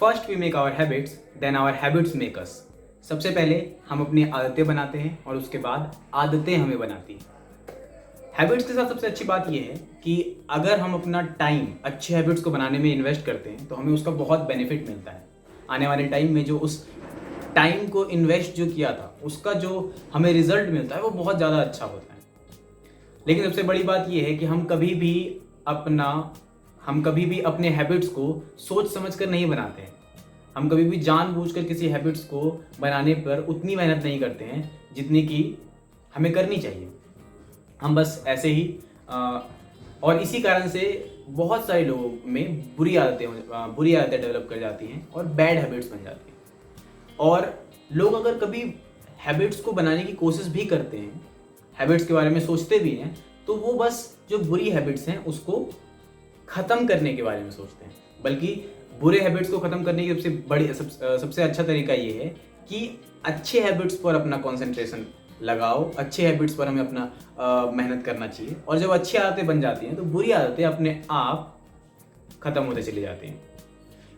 First we make our habits, then our habits make us. सबसे पहले हम अपनी आदतें बनाते हैं और उसके बाद आदतें हमें बनाती हैं। हैबिट्स के साथ सबसे अच्छी बात यह है कि अगर हम अपना टाइम अच्छे हैबिट्स को बनाने में इन्वेस्ट करते हैं तो हमें उसका बहुत बेनिफिट मिलता है। आने वाले टाइम में जो उस टाइम को इन्वेस्ट जो किया था उसका जो हमें रिजल्ट मिलता है वो बहुत ज़्यादा अच्छा होता है। लेकिन सबसे बड़ी बात यह है कि हम कभी भी अपने हैबिट्स को सोच समझ कर नहीं बनाते हैं। हम कभी भी जानबूझकर किसी हैबिट्स को बनाने पर उतनी मेहनत नहीं करते हैं जितनी कि हमें करनी चाहिए। हम बस ऐसे ही और इसी कारण से बहुत सारे लोगों में बुरी आदतें डेवलप कर जाती हैं और बैड हैबिट्स बन जाती हैं। और लोग अगर कभी हैबिट्स को बनाने की कोशिश भी करते हैं, हैबिट्स के बारे में सोचते भी हैं, तो वो बस जो बुरी हैबिट्स हैं उसको ख़त्म करने के बारे में सोचते हैं। बल्कि बुरे हैबिट्स को ख़त्म करने की सबसे अच्छा तरीका ये है कि अच्छे हैबिट्स पर अपना कंसंट्रेशन लगाओ, अच्छे हैबिट्स पर हमें अपना मेहनत करना चाहिए। और जब अच्छी आदतें बन जाती हैं तो बुरी आदतें अपने आप ख़त्म होते चली जाती हैं।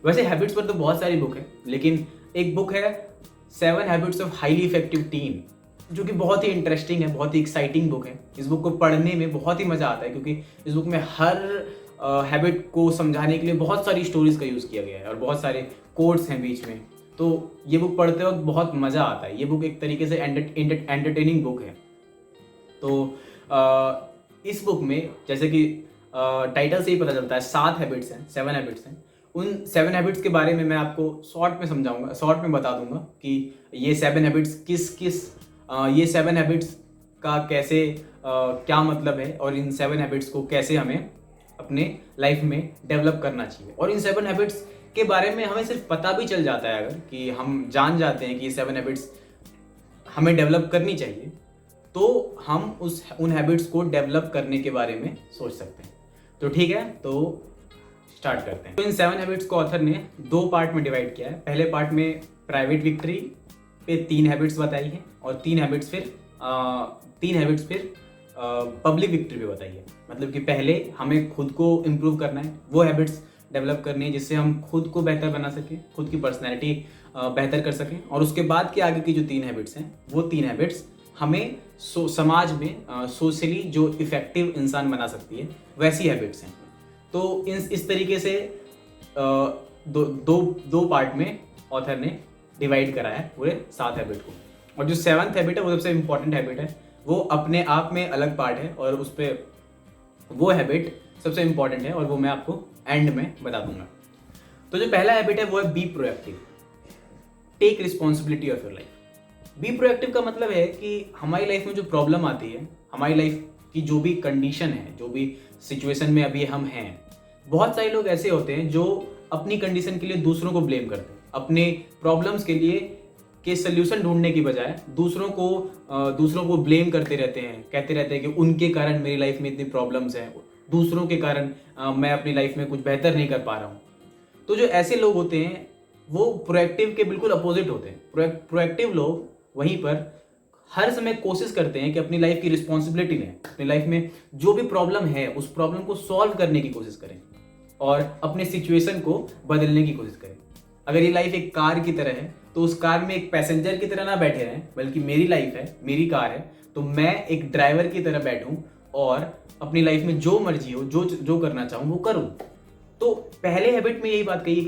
वैसे हैबिट्स पर तो बहुत सारी बुक है, लेकिन एक बुक है 7 habits of highly effective tin, जो कि बहुत ही इंटरेस्टिंग है, बहुत ही एक्साइटिंग बुक है। इस बुक को पढ़ने में बहुत ही मज़ा आता है क्योंकि इस बुक में हर हैबिट को समझाने के लिए बहुत सारी स्टोरीज का यूज़ किया गया है और बहुत सारे कोट्स हैं बीच में। तो ये बुक पढ़ते वक्त बहुत मज़ा आता है। ये बुक एक तरीके से एंटरटेनिंग बुक है। तो इस बुक में जैसे कि टाइटल से ही पता चलता है 7 हैबिट्स हैं, 7 हैबिट्स हैं। उन 7 हैबिट्स के बारे में मैं आपको शॉर्ट में बता दूंगा कि ये 7 हैबिट्स ये 7 हैबिट्स का कैसे क्या मतलब है और इन 7 हैबिट्स को कैसे हमें अपने लाइफ में डेवलप करना चाहिए। और इन 7 हैबिट्स के बारे में हमें सिर्फ पता भी चल जाता है, अगर कि हम जान जाते हैं कि ये 7 हैबिट्स हमें डेवलप करनी चाहिए, तो हम उन हैबिट्स को डेवलप करने के बारे में सोच सकते हैं। तो ठीक है, तो स्टार्ट करते हैं। तो इन 7 हैबिट्स को ऑथर ने 2 पार्ट में डिवाइड किया है। पहले पार्ट में प्राइवेट विक्ट्री पे 3 हैबिट्स बताई है और 3 हैबिट्स फिर पब्लिक विक्ट्री पे बताई है। मतलब कि पहले हमें खुद को इम्प्रूव करना है, वो हैबिट्स डेवलप करनी है जिससे हम खुद को बेहतर बना सकें, खुद की पर्सनैलिटी बेहतर कर सकें। और उसके बाद के आगे की जो 3 हैबिट्स हैं, वो 3 हैबिट्स हमें समाज में सोशली जो इफेक्टिव इंसान बना सकती है, वैसी हैबिट्स हैं। तो इस तरीके से दो पार्ट में ऑथर ने डिवाइड करा है पूरे 7 हैबिट को। और जो 7th हैबिट है वो सबसे इम्पॉर्टेंट हैबिट है, वो अपने आप में अलग पार्ट है और उस पर वो हैबिट सबसे इम्पॉर्टेंट है और वो मैं आपको एंड में बता दूंगा। तो जो पहला हैबिट है वो है be proactive, take responsibility of your life. Be proactive का मतलब है कि हमारी लाइफ में जो प्रॉब्लम आती है, हमारी लाइफ की जो भी कंडीशन है, जो भी सिचुएशन में अभी हम हैं, बहुत सारे लोग ऐसे होते हैं जो अपनी कंडीशन के लिए दूसरों को ब्लेम करते हैं। अपने प्रॉब्लम्स के सल्यूशन ढूंढने की बजाय दूसरों को ब्लेम करते रहते हैं, कहते रहते हैं कि उनके कारण मेरी लाइफ में इतनी प्रॉब्लम्स हैं, दूसरों के कारण मैं अपनी लाइफ में कुछ बेहतर नहीं कर पा रहा हूँ। तो जो ऐसे लोग होते हैं वो प्रोएक्टिव के बिल्कुल अपोजिट होते हैं। प्रोएक्टिव लोग वहीं पर हर समय कोशिश करते हैं कि अपनी लाइफ की रिस्पॉन्सिबिलिटी लें, अपनी लाइफ में जो भी प्रॉब्लम है उस प्रॉब्लम को सॉल्व करने की कोशिश करें और अपने सिचुएशन को बदलने की कोशिश करें। अगर ये लाइफ एक कार की तरह है तो उस कार में एक पैसेंजर की तरह ना बैठे रहें, बल्कि मेरी लाइफ है, मेरी कार है, तो मैं एक ड्राइवर की तरह बैठूं और अपनी लाइफ में जो मर्जी हो, जो करना चाहूँ वो करूँ। तो पहले हैबिट में यही बात कही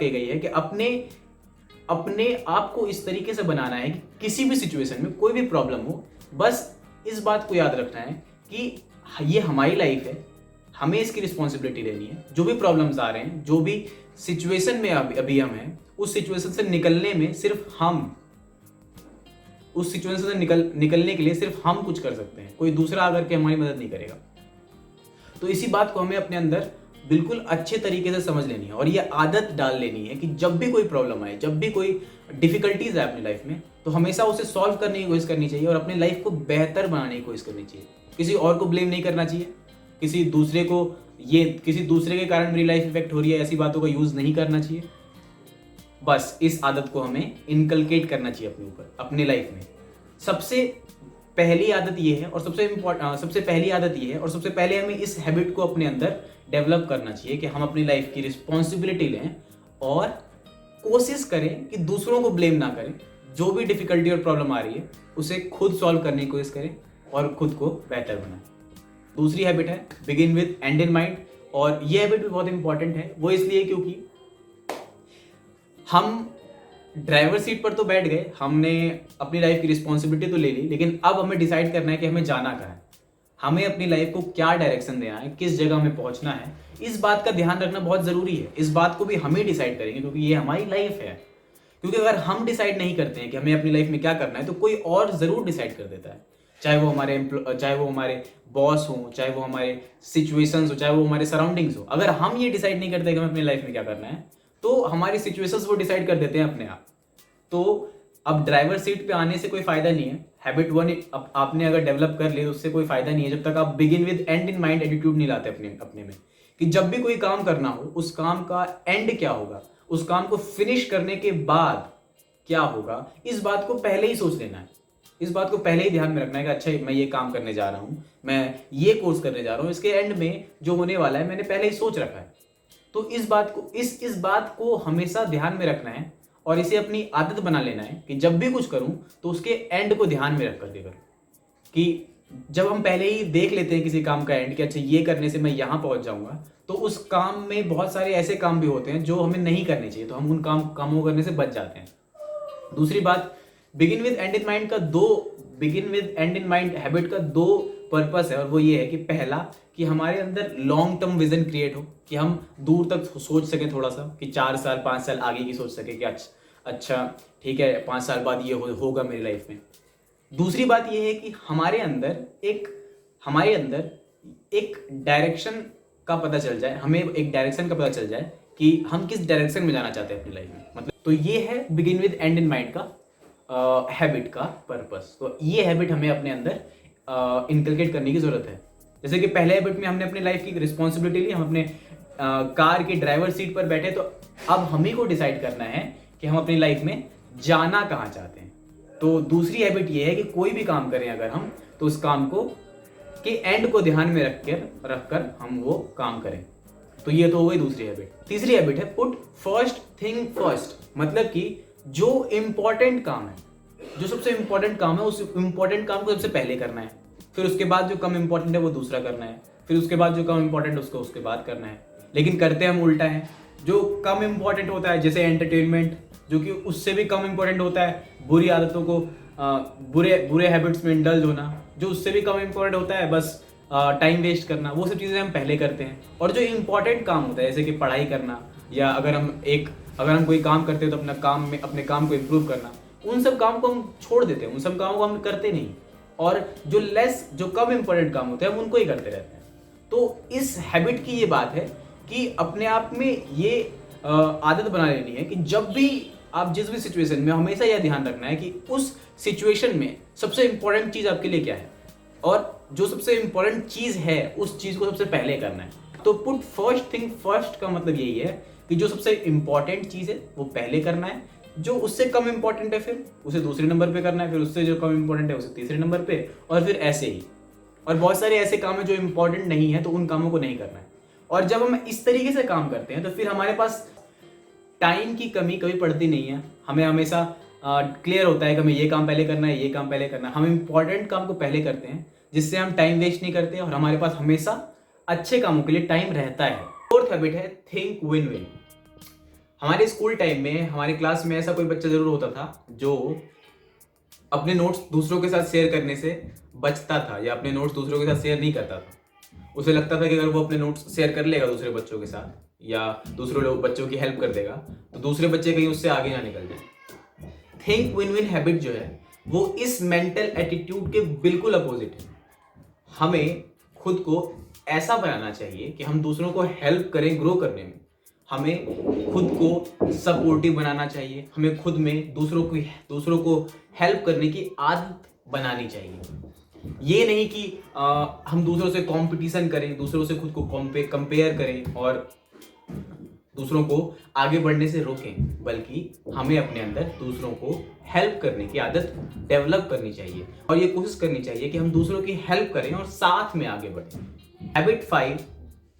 गई है कि अपने आप को इस तरीके से बनाना है कि किसी भी सिचुएशन में कोई भी प्रॉब्लम हो, बस इस बात को याद रखना है कि ये हमारी लाइफ है, हमें इसकी रिस्पॉन्सिबिलिटी लेनी है। जो भी प्रॉब्लम्स आ रहे हैं, जो भी सिचुएशन में अभी हम हैं, उस सिचुएशन से निकलने में सिर्फ हम उस सिचुएशन से निकलने के लिए सिर्फ हम कुछ कर सकते हैं, कोई दूसरा आकर के हमारी मदद नहीं करेगा। तो इसी बात को हमें अपने अंदर बिल्कुल अच्छे तरीके से समझ लेनी है और ये आदत डाल लेनी है कि जब भी कोई प्रॉब्लम आए, जब भी कोई डिफिकल्टीज आए अपनी लाइफ में, तो हमेशा उसे सॉल्व करने की कोशिश करनी चाहिए और अपनी लाइफ को बेहतर बनाने की कोशिश करनी चाहिए। किसी और को ब्लेम नहीं करना चाहिए, किसी दूसरे के कारण मेरी लाइफ इफेक्ट हो रही है, ऐसी बातों का यूज नहीं करना चाहिए। बस इस आदत को हमें इनकलकेट करना चाहिए अपने ऊपर, अपने लाइफ में। सबसे पहली आदत ये है और सबसे पहले हमें इस हैबिट को अपने अंदर डेवलप करना चाहिए कि हम अपनी लाइफ की रिस्पॉन्सिबिलिटी लें और कोशिश करें कि दूसरों को ब्लेम ना करें। जो भी डिफिकल्टी और प्रॉब्लम आ रही है उसे खुद सॉल्व करने की कोशिश करें और खुद को बेहतर बनाएं। दूसरी हैबिट है begin with and in mind, और ये हैबिट भी बहुत इंपॉर्टेंट है। वो इसलिए क्योंकि हम ड्राइवर सीट पर तो बैठ गए, हमने अपनी लाइफ की रिस्पॉन्सिबिलिटी तो ले ली, लेकिन अब हमें डिसाइड करना है कि हमें जाना कहाँ है, हमें अपनी लाइफ को क्या डायरेक्शन देना है, किस जगह हमें पहुंचना है। इस बात का ध्यान रखना बहुत ज़रूरी है। इस बात को भी हम ही डिसाइड करेंगे क्योंकि ये हमारी लाइफ है। क्योंकि अगर हम डिसाइड नहीं करते हैं कि हमें अपनी लाइफ में क्या करना है, तो कोई और ज़रूर डिसाइड कर देता है। चाहे वो हमारे बॉस हो, चाहे वो हमारे सिचुएशंस हो, चाहे वो हमारे सराउंडिंग्स हो। अगर हम ये डिसाइड नहीं करते कि हमें अपनी लाइफ में क्या करना है, तो हमारी सिचुएशंस वो डिसाइड कर देते हैं अपने आप। तो अब ड्राइवर सीट पे आने से कोई फायदा नहीं है। हैबिट 1 आपने अगर डेवलप कर ली तो उससे कोई फायदा नहीं है जब तक आप begin with and in mind attitude नहीं लाते अपने में, कि जब भी कोई काम करना हो उस काम का एंड क्या होगा, उस काम को फिनिश करने के बाद क्या होगा, इस बात को पहले ही सोच लेना है। इस बात को पहले ही ध्यान में रखना है कि अच्छा मैं ये काम करने जा रहा हूँ, मैं ये कोर्स करने जा रहा हूँ, इसके एंड में जो होने वाला है मैंने पहले ही सोच रखा है। तो इस बात को हमेशा ध्यान में रखना है और इसे अपनी आदत बना लेना है कि जब भी कुछ करूं तो उसके एंड को ध्यान में रख करके करूं। कि जब हम पहले ही देख लेते हैं किसी काम का एंड कि अच्छा ये करने से मैं यहाँ पहुंच जाऊंगा, तो उस काम में बहुत सारे ऐसे काम भी होते हैं जो हमें नहीं करने चाहिए, तो हम उन कामों करने से बच जाते हैं। दूसरी बात, begin with and in mind habit का 2 पर्पस है, और वो ये है कि पहला कि हमारे अंदर लॉन्ग टर्म विजन क्रिएट हो, कि हम दूर तक सोच सकें थोड़ा सा, कि 4 साल 5 साल आगे की सोच सके कि अच्छा ठीक है 5 साल बाद ये होगा मेरी लाइफ में। दूसरी बात ये है कि हमारे अंदर एक डायरेक्शन का पता चल जाए, हमें एक डायरेक्शन का पता चल जाए कि हम किस डायरेक्शन में जाना चाहते हैं अपनी लाइफ में। मतलब तो ये है begin with and in mind का हैबिट का पर्पस। तो ये हैबिट हमें अपने अंदर इनकलकेट करने की जरूरत है। जैसे कि पहले हैबिट में हमने अपने लाइफ की रिस्पॉन्सिबिलिटी ली, हम अपने कार की ड्राइवर सीट पर बैठे, तो अब हम ही को डिसाइड करना है कि हम अपनी लाइफ में जाना कहाँ चाहते हैं। तो दूसरी हैबिट ये है कि कोई भी काम करें अगर हम, तो उस काम को के एंड को ध्यान में रखकर हम वो काम करें। तो ये तो हो गई दूसरी हैबिट। तीसरी हैबिट है पुट फर्स्ट थिंग फर्स्ट, मतलब कि जो इम्पोर्टेंट काम है, जो सबसे इम्पोर्टेंट काम है, उस इम्पोर्टेंट काम को सबसे पहले करना है। फिर उसके बाद जो कम इम्पोर्टेंट है वो दूसरा करना है, फिर उसके बाद जो कम इम्पोर्टेंट है उसको उसके बाद करना है। लेकिन करते हम उल्टा है। जो कम इम्पोर्टेंट होता है जैसे एंटरटेनमेंट, जो कि उससे भी कम इम्पोर्टेंट होता है, बुरी आदतों को बुरे हैबिट्स में इंडल्ज होना, जो उससे भी कम इम्पोर्टेंट होता है बस टाइम वेस्ट करना, वो सब चीज़ें हम पहले करते हैं। और जो इम्पोर्टेंट काम होता है जैसे कि पढ़ाई करना, या अगर हम कोई काम करते हैं तो अपने काम को इम्प्रूव करना, उन सब काम को हम छोड़ देते हैं, उन सब कामों को हम करते नहीं। और जो कम इम्पोर्टेंट काम होते हैं हम उनको ही करते रहते हैं। तो इस हैबिट की ये बात है कि अपने आप में ये आदत बना लेनी है कि जब भी आप जिस भी सिचुएशन में, हमेशा यह ध्यान रखना है कि उस सिचुएशन में सबसे इंपॉर्टेंट चीज़ आपके लिए क्या है, और जो सबसे इंपॉर्टेंट चीज़ है उस चीज़ को सबसे पहले करना है। तो पुट फर्स्ट थिंग फर्स्ट का मतलब यही है कि जो सबसे इंपॉर्टेंट चीज़ है वो पहले करना है, जो उससे कम इंपॉर्टेंट है फिर उसे दूसरे नंबर पे करना है, फिर उससे जो कम इंपॉर्टेंट है उसे तीसरे नंबर पे, और फिर ऐसे ही। और बहुत सारे ऐसे काम है जो इंपॉर्टेंट नहीं है, तो उन कामों को नहीं करना है। और जब हम इस तरीके से काम करते हैं तो फिर हमारे पास टाइम की कमी कभी पड़ती नहीं है। हमें हमेशा क्लियर होता है कि हमें ये काम पहले करना है, ये काम पहले करना है। हम इंपॉर्टेंट काम को पहले करते हैं जिससे हम टाइम वेस्ट नहीं करते और हमारे पास हमेशा अच्छे कामों के लिए टाइम रहता है। फोर्थ हैबिट है थिंक विन विन। हमारे स्कूल टाइम में हमारी क्लास में ऐसा कोई बच्चा जरूर होता था जो अपने नोट्स दूसरों के साथ शेयर करने से बचता था, या अपने नोट्स दूसरों के साथ शेयर नहीं करता था। उसे लगता था कि अगर वो अपने नोट्स शेयर कर लेगा दूसरे बच्चों के साथ, या दूसरे बच्चों की हेल्प कर देगा, तो दूसरे बच्चे कहीं उससे आगे ना निकल जाए। थिंक विन विन हैबिट जो है वो इस मेंटल एटीट्यूड के बिल्कुल अपोजिट है। हमें खुद को ऐसा बनाना चाहिए कि हम दूसरों को हेल्प करें ग्रो करने में। हमें खुद को सपोर्टिव बनाना चाहिए। हमें खुद में दूसरों को हेल्प करने की आदत बनानी चाहिए। ये नहीं कि हम दूसरों से कंपटीशन करें, दूसरों से खुद को कंपेयर करें और दूसरों को आगे बढ़ने से रोकें, बल्कि हमें अपने अंदर दूसरों को हेल्प करने की आदत डेवलप करनी चाहिए और ये कोशिश करनी चाहिए कि हम दूसरों की हेल्प करें और साथ में आगे बढ़ें। Habit 5,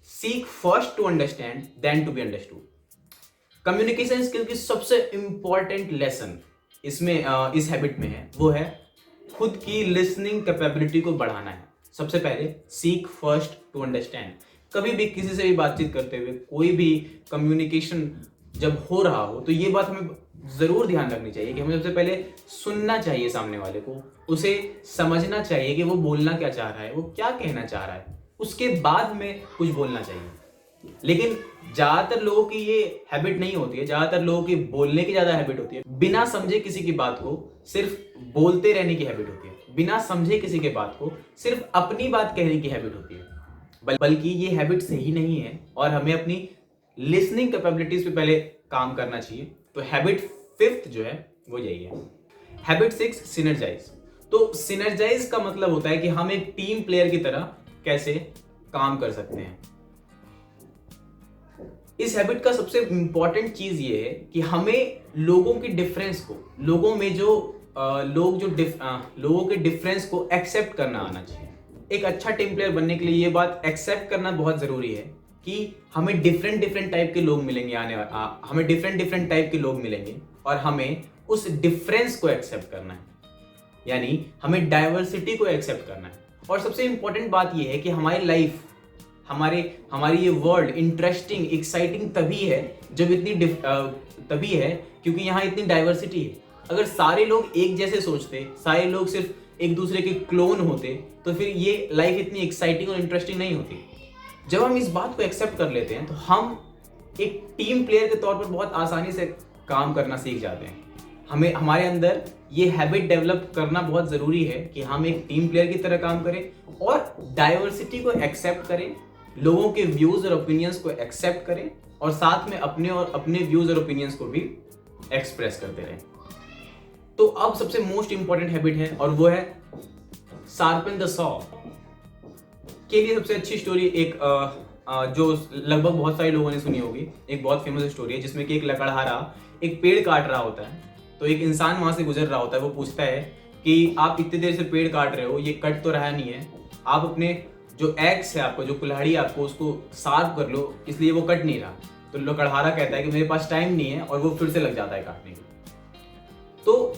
seek first to understand then to be understood. Communication skill की सबसे इंपॉर्टेंट लेसन इसमें इस हैबिट में है, वो है खुद की लिसनिंग कैपेबिलिटी को बढ़ाना है। सबसे पहले सीक फर्स्ट टू अंडरस्टैंड। कभी भी किसी से भी बातचीत करते हुए, कोई भी कम्युनिकेशन जब हो रहा हो, तो ये बात हमें जरूर ध्यान रखनी चाहिए कि हमें सबसे पहले सुनना चाहिए सामने वाले को, उसे समझना चाहिए कि वो बोलना क्या चाह रहा है, वो क्या कहना चाह रहा है, उसके बाद में कुछ बोलना चाहिए। लेकिन ज्यादातर लोगों की ये हैबिट नहीं होती है, ज्यादातर लोगों की बोलने की ज्यादा हैबिट होती है, बिना समझे किसी की बात को सिर्फ बोलते रहने की हैबिट होती है, बिना समझे किसी के बात को सिर्फ अपनी बात कहने की हैबिट होती है। बल्कि ये हैबिट सही नहीं है और हमें अपनी लिसनिंग कैपेबिलिटीज पे पहले काम करना चाहिए। तो हैबिट 5th जो है वो यही है। Habit 6 synergise. तो सिनर्जाइज का मतलब होता है कि हम एक टीम प्लेयर की तरह कैसे काम कर सकते हैं। इस हैबिट का सबसे इंपॉर्टेंट चीज ये है कि हमें लोगों की डिफरेंस को, लोगों में जो लोगों के डिफरेंस को एक्सेप्ट करना आना चाहिए। एक अच्छा टीम प्लेयर बनने के लिए ये बात एक्सेप्ट करना बहुत जरूरी है कि हमें डिफरेंट टाइप के लोग मिलेंगे, हमें डिफरेंट टाइप के लोग मिलेंगे और हमें उस डिफरेंस को एक्सेप्ट करना है, यानी हमें डाइवर्सिटी को एक्सेप्ट करना है। और सबसे इंपॉर्टेंट बात यह है कि हमारी लाइफ, हमारी ये वर्ल्ड इंटरेस्टिंग, एक्साइटिंग तभी है क्योंकि यहाँ इतनी डाइवर्सिटी है। अगर सारे लोग एक जैसे सोचते, सारे लोग सिर्फ एक दूसरे के क्लोन होते, तो फिर ये लाइफ इतनी एक्साइटिंग और इंटरेस्टिंग नहीं होती। जब हम इस बात को एक्सेप्ट कर लेते हैं तो हम एक टीम प्लेयर के तौर पर बहुत आसानी से काम करना सीख जाते हैं। हमारे अंदर ये हैबिट डेवलप करना बहुत ज़रूरी है कि हम एक टीम प्लेयर की तरह काम करें और डाइवर्सिटी को एक्सेप्ट करें, लोगों के व्यूज़ और ओपिनियंस को एक्सेप्ट करें और साथ में अपने व्यूज़ और ओपिनियंस को भी एक्सप्रेस करते रहें। तो अब सबसे मोस्ट इंपॉर्टेंट हैबिट है और वो है शार्पन द सॉ। के लिए सबसे अच्छी स्टोरी एक जो लगभग बहुत सारे लोगों ने सुनी होगी, एक बहुत फेमस स्टोरी है जिसमें कि एक लकड़हारा एक पेड़ काट रहा होता है। तो एक इंसान वहां से गुजर रहा होता है, वो पूछता है कि आप इतनी देर से पेड़ काट रहे हो, ये कट तो रहा नहीं है, आप अपने जो एक्स है, आपको जो कुल्हाड़ी है, आपको उसको शार्प कर लो, इसलिए वो कट नहीं रहा। तो लकड़हारा कहता है कि मेरे पास टाइम नहीं है और वो फिर से लग जाता है काटने के। तो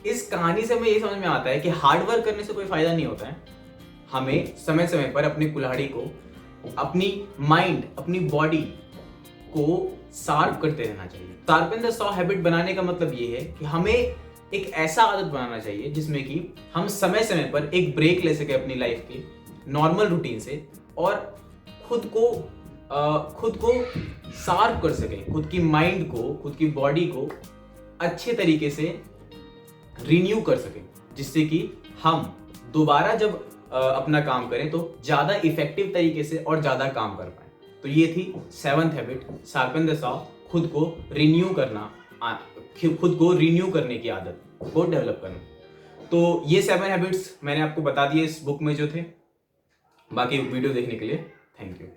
इस कहानी से हमें ये समझ में आता है कि हार्ड वर्क करने से कोई फायदा नहीं होता है, हमें समय समय पर अपनी कुल्हाड़ी को, अपनी माइंड, अपनी बॉडी को शार्प करते रहना चाहिए। शार्पन द सॉ हैबिट बनाने का मतलब ये है कि हमें एक ऐसा आदत बनाना चाहिए जिसमें कि हम समय समय पर एक ब्रेक ले सके अपनी लाइफ के नॉर्मल रूटीन से और खुद को शार्प कर सके, खुद की माइंड को, खुद की बॉडी को अच्छे तरीके से रिन्यू कर सके, जिससे कि हम दोबारा जब अपना काम करें तो ज्यादा इफेक्टिव तरीके से और ज्यादा काम कर पाए। तो ये थी 7th habit, sharpen the saw, खुद को रिन्यू करने की आदत को डेवलप करना। तो ये 7 हैबिट्स मैंने आपको बता दिए इस बुक में जो थे। बाकी वीडियो देखने के लिए थैंक यू।